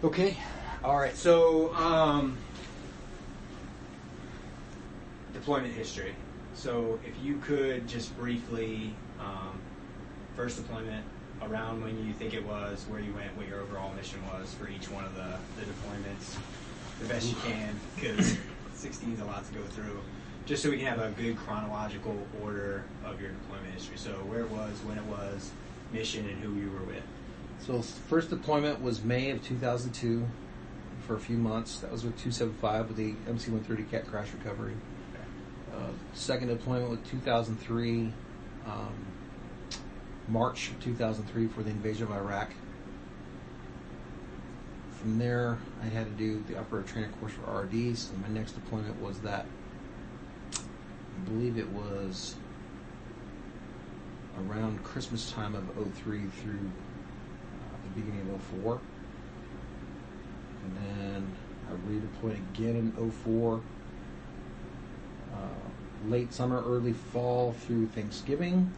Okay. All right. So, deployment history. So, if you could just briefly, first deployment, around when you think it was, where you went, what your overall mission was for each one of the deployments, the best you can, because 16 is a lot to go through, just so we can have a good chronological order of your deployment history. So, where it was, when it was, mission, and who you were with. So first deployment was May of 2002 for a few months. That was with 275 with the MC-130 Cat crash recovery. Second deployment was 2003, March of 2003 for the invasion of Iraq. From there, I had to do the operator training course for RDs, and my next deployment was that. I believe it was around Christmas time of 03 through the beginning of 04. And then I redeployed again in 04. Late summer, early fall through Thanksgiving.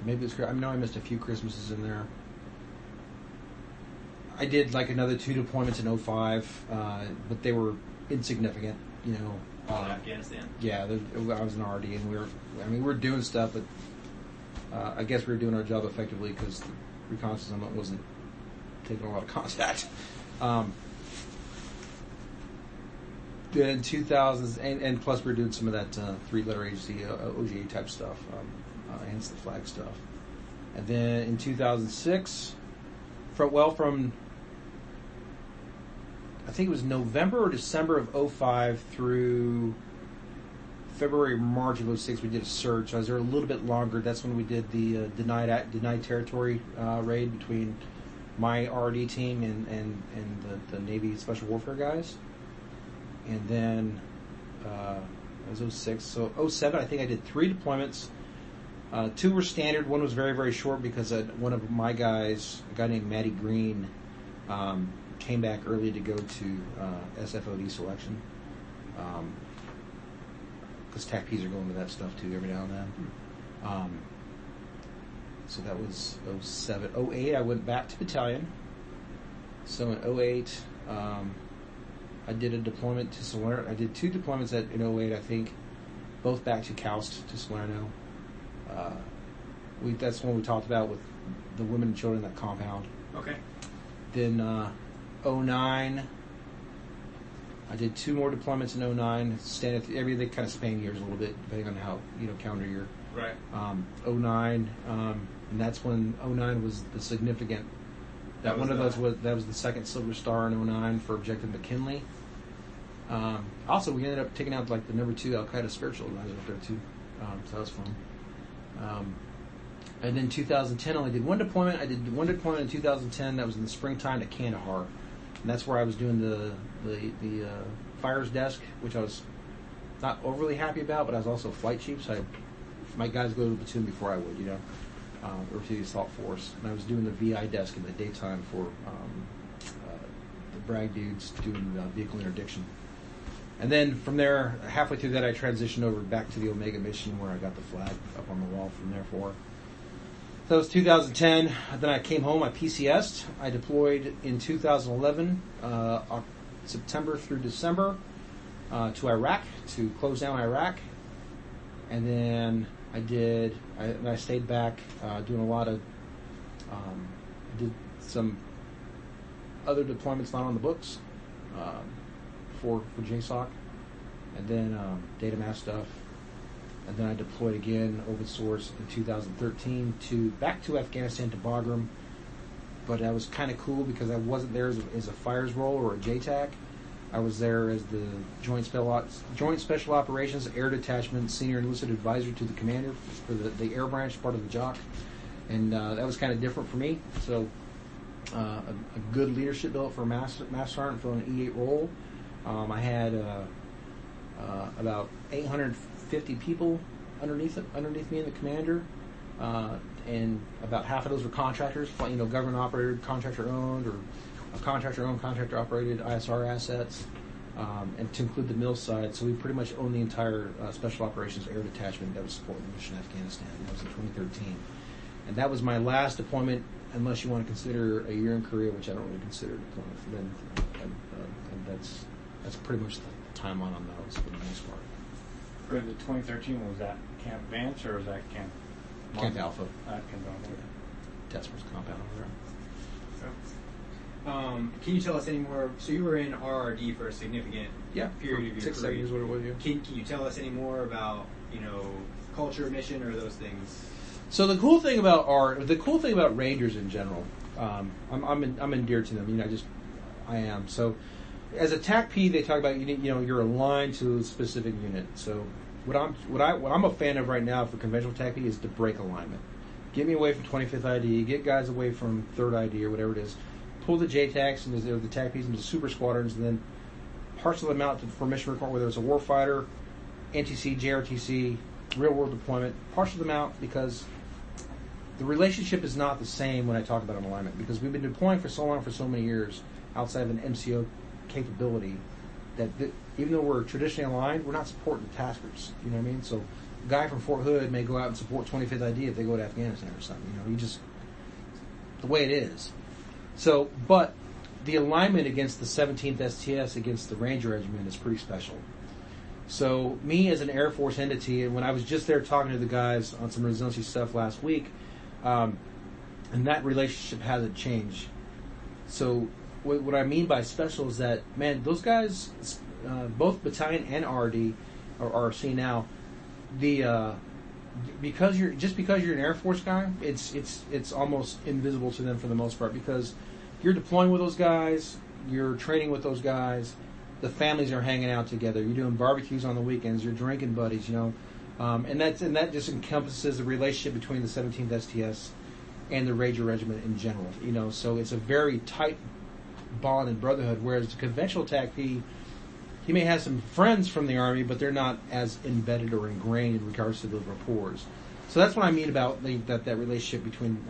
Maybe it's, I know I missed a few Christmases in there. I did like another 2 deployments in 05, but they were insignificant, you know. Afghanistan? Yeah, I was an RD, and we were doing stuff, but I guess we were doing our job effectively because the reconnaissance element wasn't taking a lot of contact. Then in 2000s, and plus we were doing some of that 3-letter agency OGA type stuff, hence the flag stuff. And then in 2006, from I think it was November or December of 05 through February, March of 06, we did a surge. So I was there a little bit longer. That's when we did the denied territory raid between my RD team and the Navy Special Warfare guys. And then it was 06. So 07, I think I did 3 deployments. 2 were standard. One was very, very short because one of my guys, a guy named Matty Green, came back early to go to SFOD selection. Because TACPs are going to that stuff too every now and then. So that was 07. 08, I went back to battalion. So in 08, I did a deployment to Salerno. I did 2 deployments in 08, I think, both back to Kaust, to Salerno. That's one we talked about with the women and children in that compound. Okay. Then 09, I did 2 more deployments in 09. They kind of span years a little bit, depending on how, calendar year. Right. 09, and that's when 09 was the significant. That was the second Silver Star in 09 for Objective McKinley. Also, we ended up taking out like the number 2 Al Qaeda spiritual advisor up there too. So that was fun. And then 2010, I only did 1 deployment. I did 1 deployment in 2010. That was in the springtime to Kandahar, and that's where I was doing the fires desk, which I was not overly happy about, but I was also flight chief, so my guys go to the platoon before I would, or to the assault force. And I was doing the VI desk in the daytime for the brag dudes doing vehicle interdiction. And then from there, halfway through that, I transitioned over back to the Omega mission where I got the flag up on the wall from there for. So that was 2010. Then I came home, I PCS'd. I deployed in 2011, September through December, to Iraq, to close down Iraq. And then I stayed back doing a lot of, did some other deployments not on the books for JSOC, and then data mass stuff. And then I deployed again open source in 2013 back to Afghanistan to Bagram. But that was kind of cool because I wasn't there as a fires role or a JTAC. I was there as the Joint Special Operations Air Detachment Senior Enlisted Advisor to the Commander for the Air Branch, part of the JOC. And that was kind of different for me. So a good leadership built for a Master Sergeant for an E8 role. I had about 850 people underneath me in the Commander. And about half of those were contractors, government operated, contractor owned, or contractor owned, contractor operated ISR assets, and to include the mill side. So we pretty much owned the entire Special Operations Air Detachment that was supporting the mission in Afghanistan. That was in 2013. And that was my last deployment, unless you want to consider a year in Korea, which I don't really consider a deployment for them. And that's pretty much the timeline on those for the most part. For the 2013, was that Camp Vance or was that Camp Alpha? Camp Alpha. Testers compound over there. Can you tell us any more? So you were in RRD for a significant period of your 6-7 career. years, what it was. Yeah. Can you tell us any more about culture, mission, or those things? So the cool thing about Rangers in general, I'm endeared to them. I am. So as a TAC-P, they talk about you're aligned to a specific unit. So what I'm a fan of right now for conventional TAC-P is the break alignment. Get me away from 25th ID. Get guys away from 3rd ID or whatever it is. Pull the JTACs and the TAC-Ps into super squadrons, and then parcel them out for mission requirement, whether it's a warfighter, NTC, JRTC, real world deployment. Parcel them out because the relationship is not the same when I talk about an alignment, because we've been deploying for so long, for so many years, outside of an MCO capability, that even though we're traditionally aligned, we're not supporting the taskers. You know what I mean? So a guy from Fort Hood may go out and support 25th ID if they go to Afghanistan or something. The way it is. So, but the alignment against the 17th STS against the Ranger Regiment is pretty special. So me as an Air Force entity, and when I was just there talking to the guys on some resiliency stuff last week, and that relationship hasn't changed. So what I mean by special is that, man, those guys, both battalion and RD, or RC now, because you're an Air Force guy, it's almost invisible to them for the most part, because you're deploying with those guys, you're training with those guys, the families are hanging out together, you're doing barbecues on the weekends, you're drinking buddies, and that just encompasses the relationship between the 17th STS and the Ranger Regiment in general. So it's a very tight bond and brotherhood. Whereas the conventional TAC-P, he may have some friends from the Army, but they're not as embedded or ingrained in regards to those rapports. So that's what I mean about that relationship between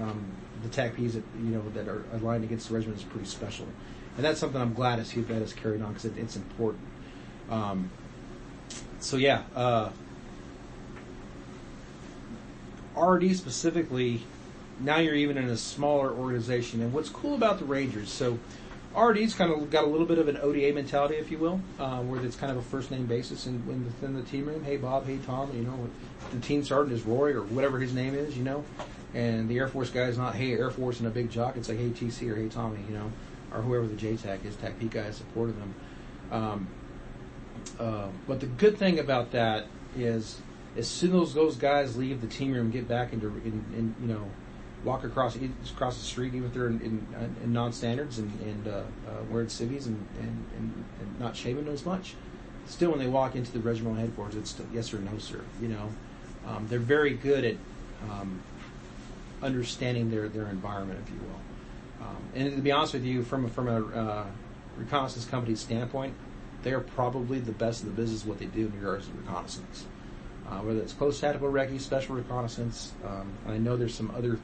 the TAC-Ps that are aligned against the regiment is pretty special, and that's something I'm glad to see that is carried on, because it's important. RD specifically, now you're even in a smaller organization, and what's cool about the Rangers, so RD's kind of got a little bit of an ODA mentality, if you will, where it's kind of a first name basis within the team room. Hey Bob, hey Tom, the team sergeant is Roy or whatever his name is, and the Air Force guy is not hey Air Force and a big jock. It's like hey TC or hey Tommy, or whoever the JTAC is, TAC-P guy has supported them. But the good thing about that is, as soon as those guys leave the team room, get back into walk across the street, even if they're in non-standards and wearing civvies and not shaving as much, still when they walk into the regimental headquarters, it's still yes or no, sir. They're very good at understanding their environment, if you will. And to be honest with you, from a reconnaissance company standpoint, they are probably the best in the business what they do in regards to reconnaissance. Whether it's close tactical recce, special reconnaissance, and I know there's some other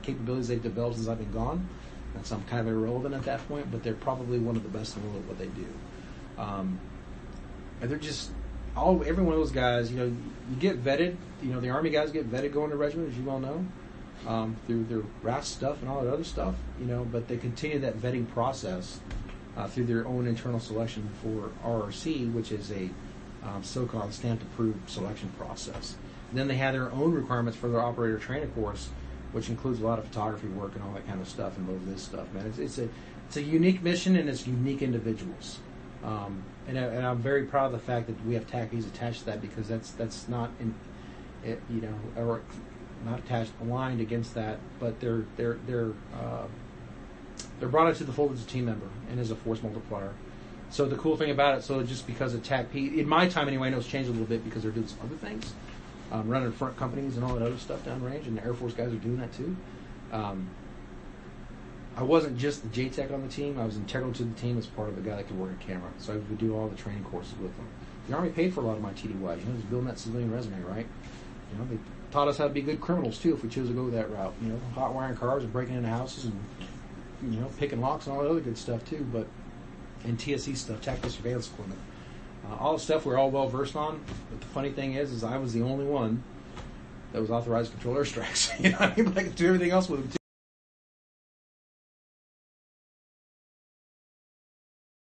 capabilities they've developed since I've been gone, and some kind of irrelevant at that point, but they're probably one of the best in the world at what they do. And they're just every one of those guys, you get vetted, the Army guys get vetted going to regiment, as you well know, through their RAS stuff and all that other stuff, but they continue that vetting process through their own internal selection for RRC, which is a so-called stamped approved selection process. And then they have their own requirements for their operator training course, which includes a lot of photography work and all that kind of stuff and both this stuff, man. It's a unique mission, and it's unique individuals. And I'm very proud of the fact that we have TAC-Ps attached to that, because that's not or not attached, aligned against that, but they're brought into the fold as a team member and as a force multiplier. So the cool thing about it, so just because of TAC-P, in my time anyway, I know it's changed a little bit because they're doing some other things, running front companies and all that other stuff downrange, and the Air Force guys are doing that too. I wasn't just the JTAC on the team. I was integral to the team as part of the guy that could work a camera. So I would do all the training courses with them. The Army paid for a lot of my TDYs. It was building that civilian resume, right? They taught us how to be good criminals too if we chose to go that route. Hot wiring cars and breaking into houses and picking locks and all that other good stuff too. And TSE stuff, tactical surveillance equipment. All the stuff we're all well versed on. But the funny thing is I was the only one that was authorized to control airstrikes. You know what I mean? But I could do everything else with them too.